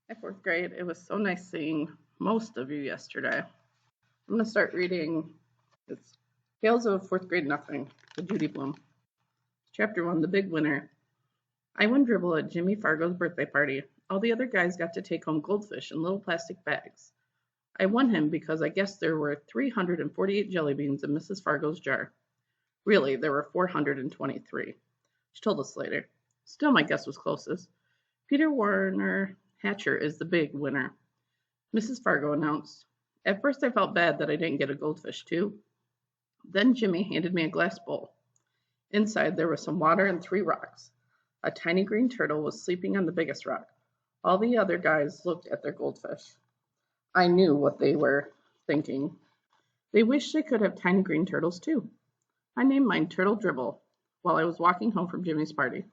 Hi, fourth grade. It was so nice seeing most of you yesterday. I'm going to start reading it's Tales of Fourth Grade Nothing by Judy Blume. Chapter 1, The Big Winner. I won dribble at Jimmy Fargo's birthday party. All the other guys got to take home goldfish in little plastic bags. I won him because I guessed there were 348 jelly beans in Mrs. Fargo's jar. Really, there were 423. She told us later. Still, my guess was closest. Peter Warner Hatcher is the big winner, Mrs. Fargo announced. At first I felt bad that I didn't get a goldfish too. Then Jimmy handed me a glass bowl. Inside there was some water and 3 rocks. A tiny green turtle was sleeping on the biggest rock. All the other guys looked at their goldfish. I knew what they were thinking. They wished they could have tiny green turtles too. I named mine Turtle Dribble while I was walking home from Jimmy's party.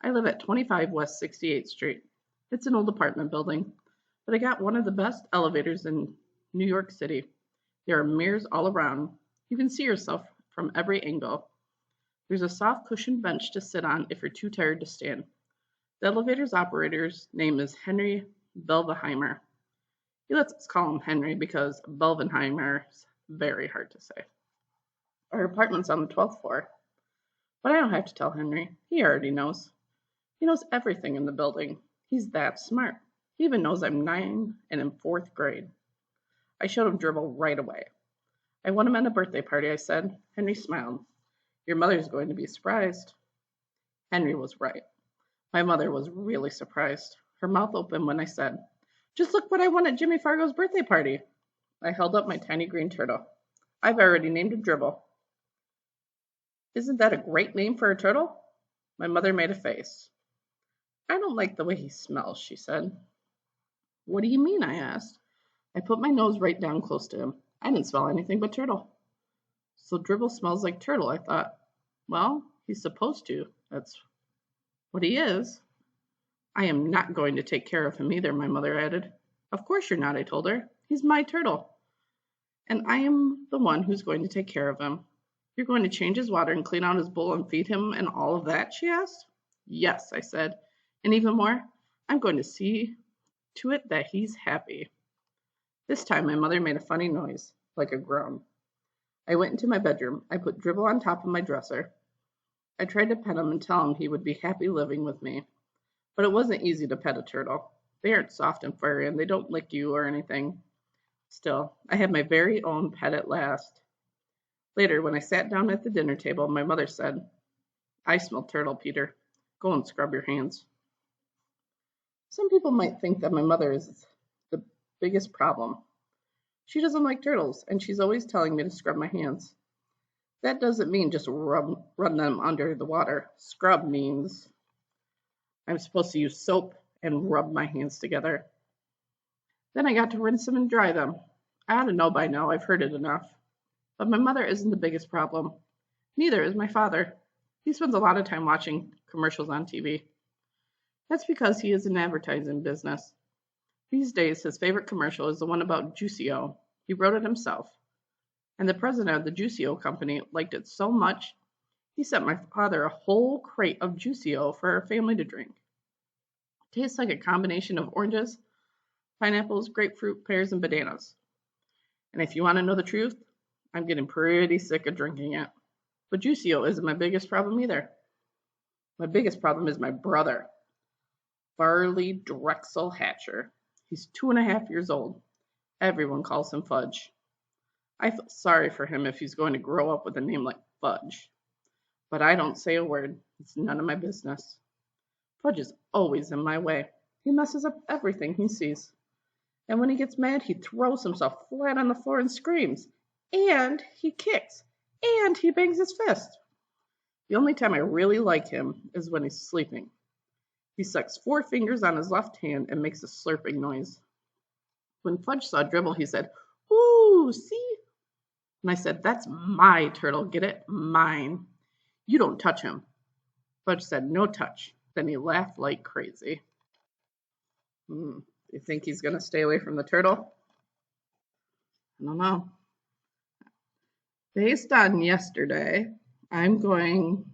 I live at 25 West 68th Street. It's an old apartment building, but I got one of the best elevators in New York City. There are mirrors all around. You can see yourself from every angle. There's a soft cushioned bench to sit on if you're too tired to stand. The elevator's operator's name is Henry Belvenheimer. He lets us call him Henry because Belvenheimer's very hard to say. Our apartment's on the 12th floor, but I don't have to tell Henry. He already knows. He knows everything in the building. He's that smart. He even knows I'm 9 and in 4th grade. I showed him dribble right away. I won him at a birthday party, I said. Henry smiled. Your mother's going to be surprised. Henry was right. My mother was really surprised. Her mouth opened when I said, just look what I won at Jimmy Fargo's birthday party. I held up my tiny green turtle. I've already named him Dribble. Isn't that a great name for a turtle? My mother made a face. I don't like the way he smells, she said. What do you mean? I asked. I put my nose right down close to him. I didn't smell anything but turtle. So Dribble smells like turtle, I thought. Well, he's supposed to. That's what he is. I am not going to take care of him either, my mother added. Of course you're not, I told her. He's my turtle. And I am the one who's going to take care of him. You're going to change his water and clean out his bowl and feed him and all of that, she asked. Yes, I said. And even more, I'm going to see to it that he's happy. This time my mother made a funny noise, like a groan. I went into my bedroom. I put Dribble on top of my dresser. I tried to pet him and tell him he would be happy living with me. But it wasn't easy to pet a turtle. They aren't soft and furry and they don't lick you or anything. Still, I had my very own pet at last. Later, when I sat down at the dinner table, my mother said, I smell turtle, Peter. Go and scrub your hands. Some people might think that my mother is the biggest problem. She doesn't like turtles, and she's always telling me to scrub my hands. That doesn't mean just run them under the water. Scrub means I'm supposed to use soap and rub my hands together. Then I got to rinse them and dry them. I ought to know by now, I've heard it enough. But my mother isn't the biggest problem. Neither is my father. He spends a lot of time watching commercials on TV. That's because he is in advertising business. These days, his favorite commercial is the one about Juicio. He wrote it himself. And the president of the Juicio company liked it so much, he sent my father a whole crate of Juicio for our family to drink. It tastes like a combination of oranges, pineapples, grapefruit, pears, and bananas. And if you want to know the truth, I'm getting pretty sick of drinking it. But Juicio isn't my biggest problem either. My biggest problem is my brother, Farley Drexel Hatcher. He's 2.5 years old. Everyone calls him Fudge. I feel sorry for him if he's going to grow up with a name like Fudge. But I don't say a word. It's none of my business. Fudge is always in my way. He messes up everything he sees. And when he gets mad, he throws himself flat on the floor and screams. And he kicks. And he bangs his fist. The only time I really like him is when he's sleeping. He sucks 4 fingers on his left hand and makes a slurping noise. When Fudge saw Dribble, he said, Ooh, see? And I said, that's my turtle, get it? Mine. You don't touch him. Fudge said, no touch. Then he laughed like crazy. You think he's going to stay away from the turtle? I don't know. Based on yesterday, I'm going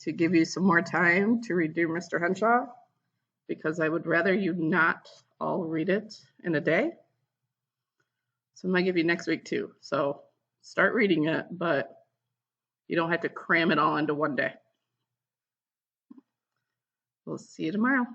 to give you some more time to read Dear Mr. Henshaw. because I would rather you not all read it in a day. So I might give you next week too. So start reading it, but you don't have to cram it all into one day. We'll see you tomorrow.